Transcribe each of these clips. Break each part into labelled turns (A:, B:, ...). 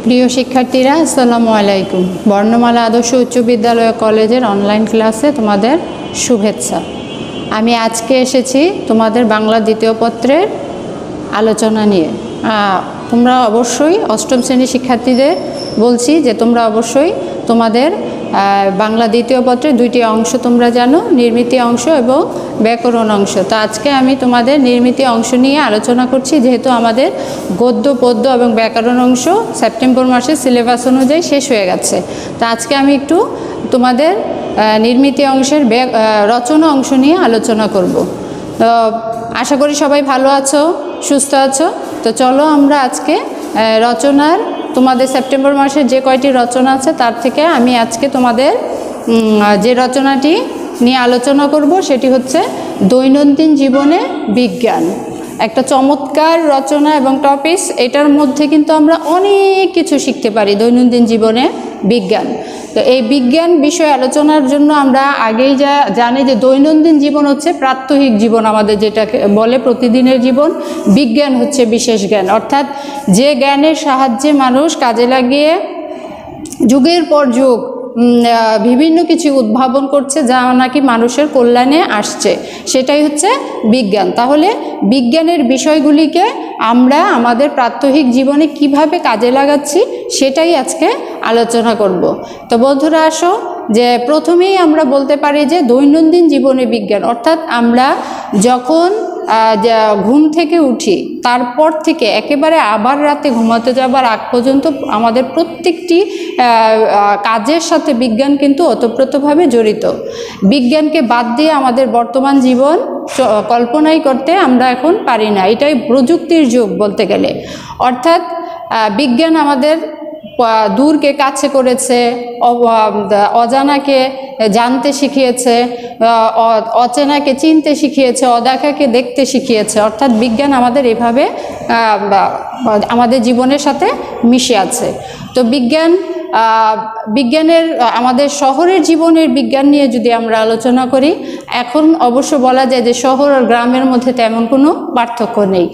A: প্রিয় শিক্ষার্থীরা, আসসালামু আলাইকুম। বর্ণমালা আদর্শ উচ্চ বিদ্যালয় কলেজের অনলাইন ক্লাসে তোমাদের শুভেচ্ছা। আমি আজকে এসেছি তোমাদের বাংলা দ্বিতীয় পত্রের আলোচনা নিয়ে। তোমরা অবশ্যই অষ্টম শ্রেণীর শিক্ষার্থীদের বলছি যে তোমরা অবশ্যই তোমাদের বাংলা দ্বিতীয় পত্রের দুইটি অংশ তোমরা জানো, নির্মিতি অংশ এবং ব্যাকরণ অংশ। তো আজকে আমি তোমাদের নির্মিতি অংশ নিয়ে আলোচনা করছি, যেহেতু আমাদের গদ্য পদ্য এবং ব্যাকরণ অংশ সেপ্টেম্বর মাসের সিলেবাস অনুযায়ী শেষ হয়ে গেছে। তো আজকে আমি একটু তোমাদের নির্মিতি অংশের রচনা অংশ নিয়ে আলোচনা করব। তো আশা করি সবাই ভালো আছো, সুস্থ আছো। তো চলো আমরা আজকে রচনার তোমাদের সেপ্টেম্বর মাসের যে কয়টি রচনা আছে তার থেকে আমি আজকে তোমাদের যে রচনাটি নিয়ে আলোচনা করব সেটি হচ্ছে দৈনন্দিন জীবনে বিজ্ঞান। একটা চমৎকার রচনা এবং টপিকস। এটার মধ্যে কিন্তু আমরা অনেক কিছু শিখতে পারি দৈনন্দিন জীবনে বিজ্ঞান। তো এই বিজ্ঞান বিষয় আলোচনার জন্য আমরা আগেই জানি যে দৈনন্দিন জীবন হচ্ছে প্রাত্যহিক জীবন, আমাদের যেটাকে বলে প্রতিদিনের জীবন। বিজ্ঞান হচ্ছে বিশেষ জ্ঞান, অর্থাৎ যে জ্ঞানের সাহায্যে মানুষ কাজে লাগিয়ে যুগের পর যুগ বিভিন্ন কিছু উদ্ভাবন করছে, যা নাকি মানুষের কল্যাণে আসছে, সেটাই হচ্ছে বিজ্ঞান। তাহলে বিজ্ঞানের বিষয়গুলিকে আমরা আমাদের প্রাত্যহিক জীবনে কিভাবে কাজে লাগাচ্ছি সেটাই আজকে আলোচনা করব। তো বন্ধুরা আসো, যে প্রথমেই আমরা বলতে পারি যে দৈনন্দিন জীবনে বিজ্ঞান, অর্থাৎ আমরা যখন ঘুম থেকে উঠি তারপর থেকে একেবারে আবার রাতে ঘুমাতে যাবার আগ পর্যন্ত আমাদের প্রত্যেকটি কাজের সাথে বিজ্ঞান কিন্তু ওতপ্রোতভাবে জড়িত। বিজ্ঞানকে বাদ দিয়ে আমাদের বর্তমান জীবন কল্পনাই করতে আমরা এখন পারি না। এটাই প্রযুক্তির যুগ বলতে গেলে। অর্থাৎ বিজ্ঞান আমাদের দূরকে কাছে করেছে, অজানাকে জানতে শিখিয়েছে, অচেনাকে চিনতে শিখিয়েছে, অদেখাকে দেখতে শিখিয়েছে। অর্থাৎ বিজ্ঞান আমাদের এভাবে আমাদের জীবনের সাথে মিশে আছে। তো বিজ্ঞানের আমাদের শহরের জীবনের বিজ্ঞান নিয়ে যদি আমরা আলোচনা করি, এখন অবশ্য বলা যায় যে শহর আর গ্রামের মধ্যে তেমন কোনো পার্থক্য নেই।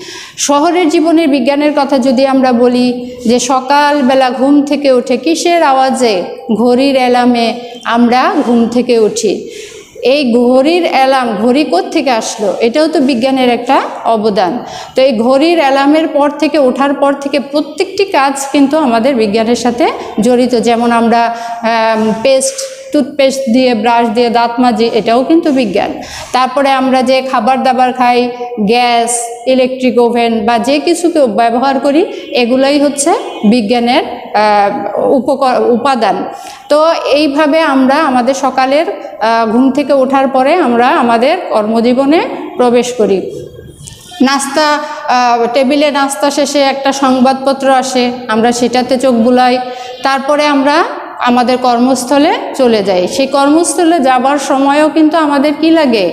A: শহরের জীবনের বিজ্ঞানের কথা যদি আমরা বলি, যে সকালবেলা ঘুম থেকে উঠে কিসের আওয়াজে, ঘড়ির অ্যালার্মে আমরা ঘুম থেকে উঠি। এই ঘড়ির অ্যালার্ম, ঘড়ি কোত্থেকে আসলো, এটাও তো বিজ্ঞানের একটা অবদান। তো এই ঘড়ির অ্যালার্মের পর থেকে, ওঠার পর থেকে প্রত্যেকটি কাজ কিন্তু আমাদের বিজ্ঞানের সাথে জড়িত। যেমন আমরা টুথপেস্ট দিয়ে, ব্রাশ দিয়ে দাঁত মাজি, এটাও কিন্তু বিজ্ঞান। তারপরে আমরা যে খাবার দাবার খাই, গ্যাস, ইলেকট্রিক ওভেন বা যে কিছুকে ব্যবহার করি, এগুলোই হচ্ছে বিজ্ঞানের উপাদান। তো এইভাবে আমরা আমাদের সকালের ঘুম থেকে ওঠার পরে আমরা আমাদের কর্মজীবনে প্রবেশ করি। নাস্তা, টেবিলে নাস্তা শেষে একটা সংবাদপত্র আসে, আমরা সেটাতে চোখ বুলাই। তারপরে আমরা আমাদের কর্মস্থলে চলে যাই। সেই কর্মস্থলে যাবার সময়ও কিন্তু আমাদের কি লাগে,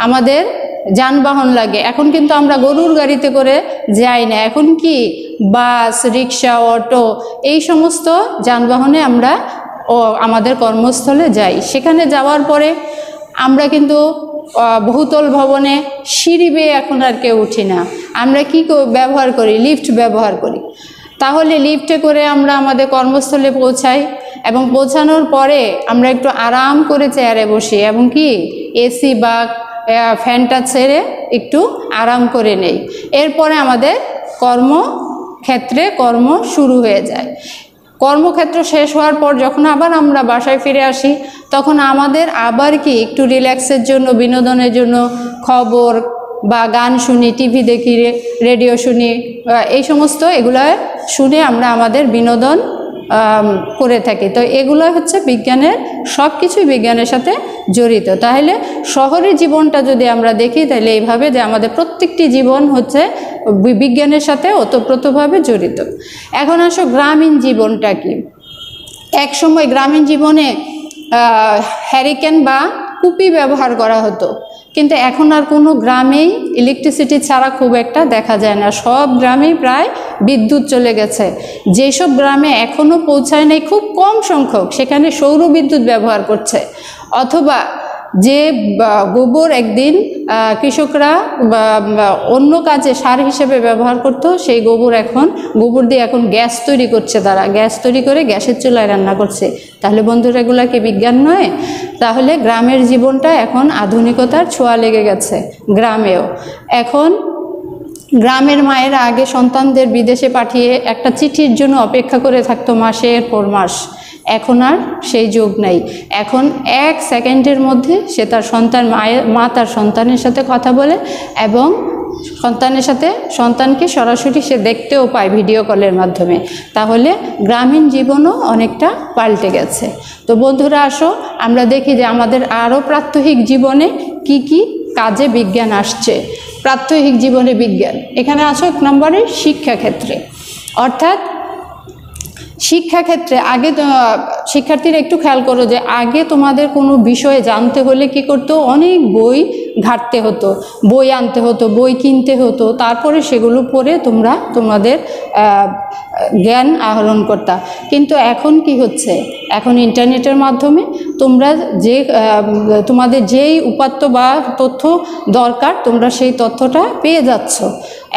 A: আমাদের যানবাহন লাগে। এখন কিন্তু আমরা গরুর গাড়িতে করে যাই না, এখন কি বাস, রিক্সা, অটো, এই সমস্ত যানবাহনে আমরা আমাদের কর্মস্থলে যাই। সেখানে যাওয়ার পরে আমরা কিন্তু বহুতল ভবনে সিঁড়ি বেয়ে এখন আর কেউ উঠি না। আমরা কি ব্যবহার করি, লিফট ব্যবহার করি। তাহলে লিফটে করে আমরা আমাদের কর্মস্থলে পৌঁছাই এবং পৌঁছানোর পরে আমরা একটু আরাম করে চেয়ারে বসি এবং কি এসি বা ফ্যানটা ছেড়ে একটু আরাম করে নেই। এরপরে আমাদের কর্মক্ষেত্রে কর্ম শুরু হয়ে যায়। কর্মক্ষেত্র শেষ হওয়ার পর যখন আবার আমরা বাসায় ফিরে আসি, তখন আমাদের আবার কি একটু রিল্যাক্সের জন্য, বিনোদনের জন্য খবর বা গান শুনি, টিভি দেখি, রেডিও শুনি, এই সমস্ত এগুলো শুনে আমরা আমাদের বিনোদন করে থাকি। তো এগুলো হচ্ছে বিজ্ঞানের, সব কিছুই বিজ্ঞানের সাথে জড়িত। তাহলে শহরের জীবনটা যদি আমরা দেখি, তাহলে এইভাবে যে আমাদের প্রত্যেকটি জীবন হচ্ছে বিজ্ঞানের সাথে ওতপ্রোতভাবে জড়িত। এখন আসো গ্রামীণ জীবনটা কি। এক সময় গ্রামীণ জীবনে হ্যারিকেন বা কুপি ব্যবহার করা হতো, কিন্তু এখন আর কোনো গ্রামেই ইলেকট্রিসিটি ছাড়া খুব একটা দেখা যায় না। সব গ্রামেই প্রায় বিদ্যুৎ চলে গেছে। যেসব গ্রামে এখনও পৌঁছায় নাই, খুব কম সংখ্যক, সেখানে সৌর বিদ্যুৎ ব্যবহার করছে। অথবা যে গোবর একদিন কৃষকরা অন্য কাজে সার হিসেবে ব্যবহার করত, সেই গোবর দিয়ে এখন গ্যাস তৈরি করছে, তারা গ্যাস তৈরি করে গ্যাসের চুলায় রান্না করছে। তাহলে বন্ধুরা, এগুলা কি বিজ্ঞান নয়? তাহলে গ্রামের জীবনটা এখন আধুনিকতার ছোঁয়া লেগে গেছে গ্রামেও। এখন গ্রামের মায়েরা আগে সন্তানদের বিদেশে পাঠিয়ে একটা চিঠির জন্য অপেক্ষা করে থাকতো মাসের পর মাস। এখন আর সেই যুগ নাই। এখন 1 সেকেন্ডের মধ্যে সে তার মা তার সন্তানের সাথে কথা বলে এবং সন্তানকে সরাসরি সে দেখতেও পায় ভিডিও কলের মাধ্যমে। তাহলে গ্রামীণ জীবনও অনেকটা পাল্টে গেছে। তো বন্ধুরা, আসো আমরা দেখি যে আমাদের আরও প্রাত্যহিক জীবনে কি কি কাজে বিজ্ঞান আসছে। প্রাত্যহিক জীবনে বিজ্ঞান এখানে আসো 1 নম্বরে শিক্ষাক্ষেত্রে। অর্থাৎ শিক্ষাক্ষেত্রে আগে শিক্ষার্থীরা একটু খেয়াল করো যে আগে তোমাদের কোনো বিষয়ে জানতে হলে কি করতো, অনেক বই ঘাঁটতে হতো, বই আনতে হতো, বই কিনতে হতো, তারপরে সেগুলো পড়ে তোমরা তোমাদের জ্ঞান আহরণ করতা। কিন্তু এখন কি হচ্ছে, এখন ইন্টারনেটের মাধ্যমে তোমরা তোমাদের যেই উপাত্ত বা তথ্য দরকার তোমরা সেই তথ্যটা পেয়ে যাচ্ছ।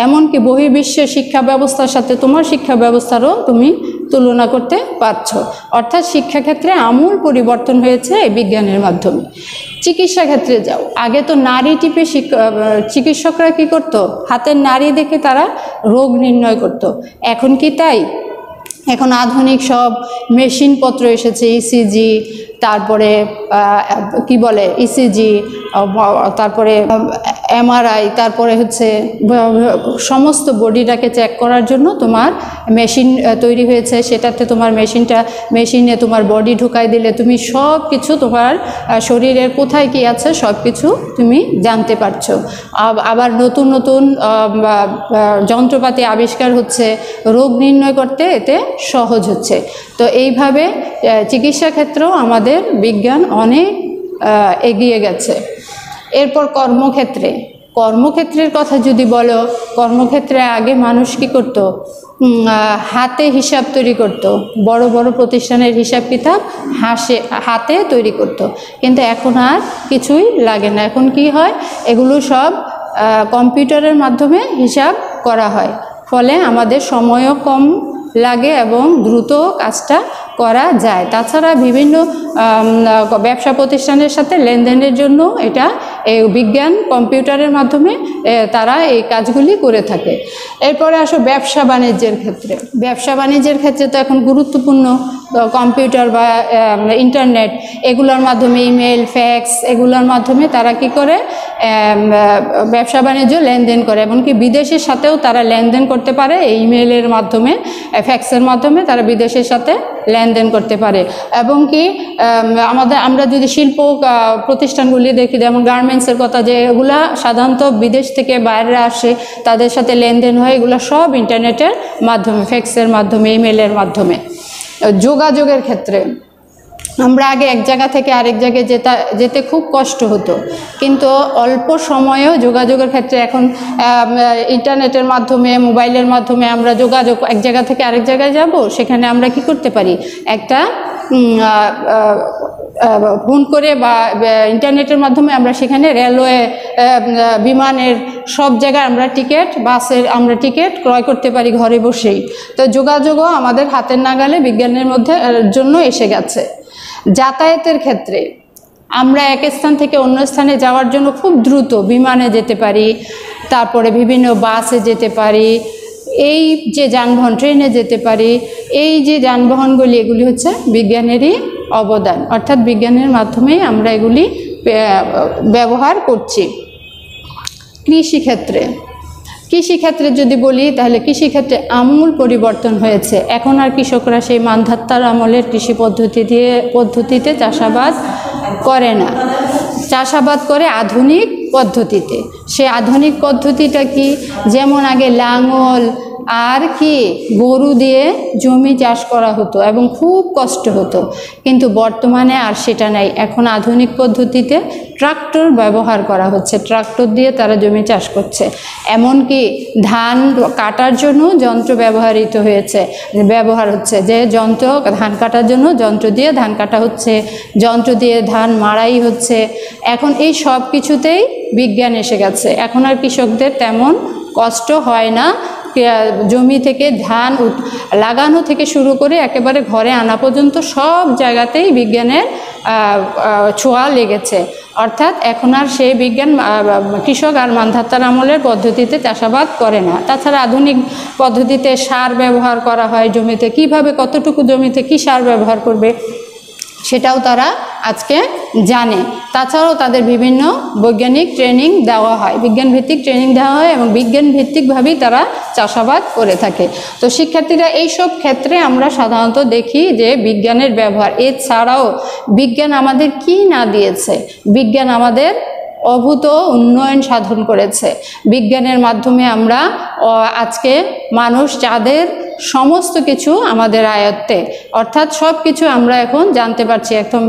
A: এমনকি বহির্বিশ্বের শিক্ষা ব্যবস্থার সাথে তোমার শিক্ষা ব্যবস্থারও তুমি তুলনা করতে পারছো। অর্থাৎ শিক্ষাক্ষেত্রে আমূল পরিবর্তন হয়েছে এই বিজ্ঞানের মাধ্যমে। চিকিৎসা ক্ষেত্রে যাও, আগে তো নাড়ি টিপে চিকিৎসকরা কি করতো, হাতের নাড়ি দেখে তারা রোগ নির্ণয় করত। এখন কি তাই? এখন আধুনিক সব মেশিনপত্র এসেছে, ইসিজি, তারপরে কি বলে ইসিজি, তারপরে এমআরআই, তারপরে হচ্ছে সমস্ত বডিটাকে চেক করার জন্য তোমার মেশিন তৈরি হয়েছে। সেটাতে তোমার মেশিনে তোমার বডি ঢুকাই দিলে তুমি সব কিছু তোমার শরীরের কোথায় কি আছে সব কিছু তুমি জানতে পারছো। আবার নতুন নতুন যন্ত্রপাতি আবিষ্কার হচ্ছে, রোগ নির্ণয় করতে এতে সহজ হচ্ছে। তো এইভাবে চিকিৎসা ক্ষেত্রেও আমাদের বিজ্ঞান অনেক এগিয়ে গেছে। এরপর কর্মক্ষেত্রের কথা যদি বলো, কর্মক্ষেত্রে আগে মানুষ কি করত, হাতে হিসাব তৈরি করত, বড় বড় প্রতিষ্ঠানের হিসাব কিতাব হাতে তৈরি করত। কিন্তু এখন আর কিছুই লাগে না। এখন কি হয়, এগুলো সব কম্পিউটারের মাধ্যমে হিসাব করা হয়। ফলে আমাদের সময়ও কম লাগে এবং দ্রুত কাজটা করা যায়। তাছাড়া বিভিন্ন ব্যবসা প্রতিষ্ঠানের সাথে লেনদেনের জন্য এটা বিজ্ঞান কম্পিউটারের মাধ্যমে তারা এই কাজগুলি করে থাকে। এরপরে আসো ব্যবসা বাণিজ্যের ক্ষেত্রে তো এখন গুরুত্বপূর্ণ কম্পিউটার বা ইন্টারনেট, এগুলোর মাধ্যমে ইমেল, ফ্যাক্স, এগুলোর মাধ্যমে তারা কি করে ব্যবসা বাণিজ্য লেনদেন করে। এমনকি বিদেশের সাথেও তারা লেনদেন করতে পারে এই ইমেলের মাধ্যমে, ফ্যাক্সের মাধ্যমে তারা বিদেশের সাথে লেনদেন করতে পারে। এবং কি আমরা যদি শিল্প প্রতিষ্ঠানগুলি দেখি, যেমন গার্মেন্টসের কথা, যে এগুলা সাধারণত বিদেশ থেকে বাইরে আসে, তাদের সাথে লেনদেন হয়, এগুলো সব ইন্টারনেটের মাধ্যমে, ফ্যাক্সের মাধ্যমে, ইমেলের মাধ্যমে। যোগাযোগের ক্ষেত্রে আমরা আগে এক জায়গা থেকে আরেক জায়গায় যেতে খুব কষ্ট হতো, কিন্তু অল্প সময়েও যোগাযোগের ক্ষেত্রে এখন ইন্টারনেটের মাধ্যমে, মোবাইলের মাধ্যমে আমরা এক জায়গা থেকে আরেক জায়গায় যাব, সেখানে আমরা কি করতে পারি, একটা ফোন করে বা ইন্টারনেটের মাধ্যমে আমরা সেখানে রেলওয়ে, বিমানের, সব জায়গায় আমরা বাসের আমরা টিকিট ক্রয় করতে পারি ঘরে বসেই। তো যোগাযোগও আমাদের হাতের নাগালে বিজ্ঞানের জন্য এসে গেছে। যাতায়াতের ক্ষেত্রে আমরা এক স্থান থেকে অন্য স্থানে যাওয়ার জন্য খুব দ্রুত বিমানে যেতে পারি, তারপরে বিভিন্ন বাসে যেতে পারি, এই যে যানবাহন, ট্রেনে যেতে পারি। এই যে যানবাহনগুলি, এগুলি হচ্ছে বিজ্ঞানেরই অবদান, অর্থাৎ বিজ্ঞানের মাধ্যমেই আমরা এগুলি ব্যবহার করছি। কৃষিক্ষেত্রে যদি বলি, তাহলে কৃষিক্ষেত্রে আমূল পরিবর্তন হয়েছে। এখন আর কৃষকরা সেই মানধাত্তার আমলের কৃষি পদ্ধতিতে চাষাবাদ করে না, চাষাবাদ করে আধুনিক পদ্ধতিতে। সে আধুনিক পদ্ধতিটা কি, যেমন আগে লাঙল, আর কি গরু দিয়ে জমি চাষ করা হতো এবং খুব কষ্ট হতো, কিন্তু বর্তমানে আর সেটা নাই। এখন আধুনিক পদ্ধতিতে ট্রাক্টর ব্যবহার করা হচ্ছে, ট্রাক্টর দিয়ে তারা জমি চাষ করছে। এমনকি ধান কাটার জন্য যন্ত্র ব্যবহার হচ্ছে, যে যন্ত্র ধান কাটার জন্য যন্ত্র দিয়ে ধান কাটা হচ্ছে, যন্ত্র দিয়ে ধান মাড়াই হচ্ছে। এখন এই সব কিছুতেই বিজ্ঞান এসে গেছে। এখন আর কৃষকদের তেমন কষ্ট হয় না, জমি থেকে ধান লাগানো থেকে শুরু করে একেবারে ঘরে আনা পর্যন্ত সব জায়গাতেই বিজ্ঞানের ছোঁয়া লেগেছে। অর্থাৎ এখন আর সেই বিজ্ঞান কৃষক আর মান্ধাতার আমলের পদ্ধতিতে চাষাবাদ করে না। তাছাড়া আধুনিক পদ্ধতিতে সার ব্যবহার করা হয় জমিতে, কিভাবে কতটুকু জমিতে কী সার ব্যবহার করবে সেটাও তারা আজকে জানে। তাছাড়াও তাদের বিভিন্ন বৈজ্ঞানিক ট্রেনিং দেওয়া হয়, বিজ্ঞানভিত্তিক ট্রেনিং দেওয়া হয় এবং বিজ্ঞানভিত্তিকভাবেই তারা চাষাবাদ করে থাকে। তো শিক্ষার্থীরা এইসব ক্ষেত্রে আমরা সাধারণত দেখি যে বিজ্ঞানের ব্যবহার। এছাড়াও বিজ্ঞান আমাদের কি না দিয়েছে, বিজ্ঞান আমাদের অভূত উন্নয়ন সাধন করেছে। বিজ্ঞানের মাধ্যমে আমরা আজকে মানুষ যাদের সমস্ত কিছু আমাদের আয়ত্তে, অর্থাৎ সব কিছু আমরা এখন জানতে পারছি, একদম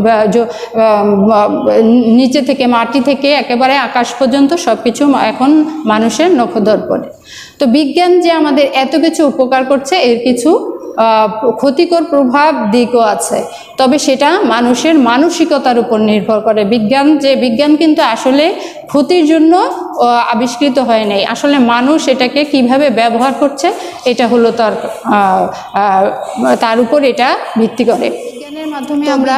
A: নিচে থেকে মাটি থেকে একেবারে আকাশ পর্যন্ত সব কিছু এখন মানুষের নখদর্পণে। তো বিজ্ঞান যে আমাদের এত কিছু উপকার করছে, এর কিছু ক্ষতিকর প্রভাব দিকও আছে, তবে সেটা মানুষের মানসিকতার উপর নির্ভর করে। বিজ্ঞান কিন্তু আসলে ক্ষতির জন্য আবিষ্কৃত হয় নাই, আসলে মানুষ এটাকে কিভাবে ব্যবহার করছে এটা হলো তার উপর এটা ভিত্তি করে। বিজ্ঞানের মাধ্যমে আমরা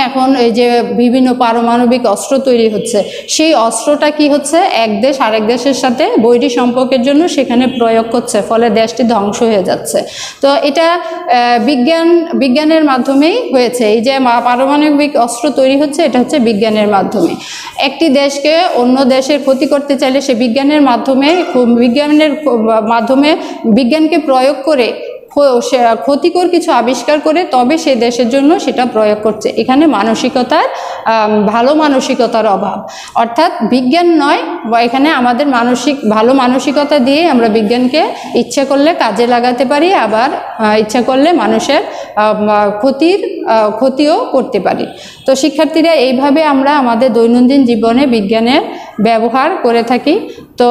A: এখন এই যে বিভিন্ন পারমাণবিক অস্ত্র তৈরি হচ্ছে, সেই অস্ত্রটা কি হচ্ছে, এক দেশ আরেক দেশের সাথে বৈরী সম্পর্কের জন্য সেখানে প্রয়োগ করছে, ফলে দেশটি ধ্বংস হয়ে যাচ্ছে। তো এটা বিজ্ঞানের মাধ্যমেই হয়েছে। এই যে পারমাণবিক অস্ত্র তৈরি হচ্ছে, এটা হচ্ছে বিজ্ঞানের মাধ্যমে। একটি দেশকে অন্য দেশের ক্ষতি করতে চাইলে সে বিজ্ঞানকে প্রয়োগ করে ক্ষতিকর কিছু আবিষ্কার করে তবে সে দেশের জন্য সেটা প্রয়োগ করছে। এখানে ভালো মানসিকতার অভাব, অর্থাৎ বিজ্ঞান নয়, এখানে আমাদের ভালো মানসিকতা দিয়ে আমরা বিজ্ঞানকে ইচ্ছা করলে কাজে লাগাতে পারি, আবার ইচ্ছা করলে মানুষের ক্ষতিও করতে পারি। তো শিক্ষার্থীরা, এইভাবে আমরা আমাদের দৈনন্দিন জীবনে বিজ্ঞানের ব্যবহার করে থাকি। তো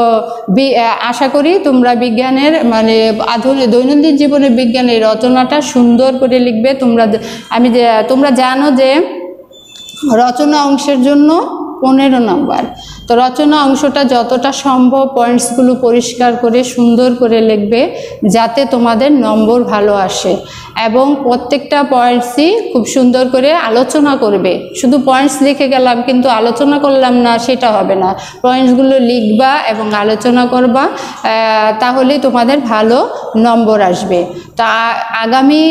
A: আশা করি তোমরা বিজ্ঞানের দৈনন্দিন জীবনে বিজ্ঞানের রচনাটা সুন্দর করে লিখবে। তোমরা জানো যে রচনা অংশের জন্য 15 নম্বর। তো রচনা অংশটা যতটা সম্ভব পয়েন্টসগুলো পরিষ্কার করে সুন্দর করে লিখবে, যাতে তোমাদের নম্বর ভালো আসে, এবং প্রত্যেকটা পয়েন্টসই খুব সুন্দর করে আলোচনা করবে। শুধু পয়েন্টস লিখে গেলাম কিন্তু আলোচনা করলাম না, সেটা হবে না। পয়েন্টসগুলো লিখবা এবং আলোচনা করবা, তাহলে তোমাদের ভালো নম্বর আসবে। তা আগামী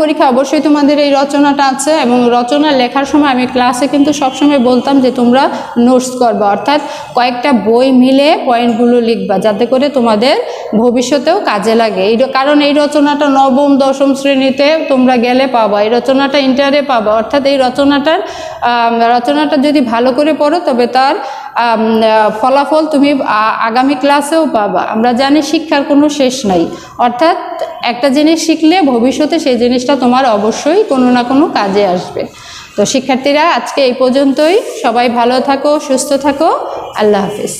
A: পরীক্ষায় অবশ্যই তোমাদের এই রচনাটা আছে, এবং রচনা লেখার সময় আমি ক্লাসে কিন্তু সবসময় বলতাম যে তোমরা নোটস করবা, অর্থাৎ কয়েকটা বই মিলে পয়েন্টগুলো লিখবা, যাতে করে তোমাদের ভবিষ্যতেও কাজে লাগে। কারণ এই রচনাটা নবম দশম শ্রেণীতে তোমরা গেলে পাবা, এই রচনাটা ইন্টারে পাবা, অর্থাৎ এই রচনাটা যদি ভালো করে পড়ো তবে তার ফলাফল তুমি আগামী ক্লাসেও পাবা। আমরা জানি শিক্ষার কোনো শেষ নাই, অর্থাৎ একটা জিনিস শিখলে ভবিষ্যতে সেই জিনিসটা তোমার অবশ্যই কোনো না কোনো কাজে আসবে। তো শিক্ষার্থীরা, আজকে এই পর্যন্তই। সবাই ভালো থাকো, সুস্থ থাকো। আল্লাহ হাফিজ।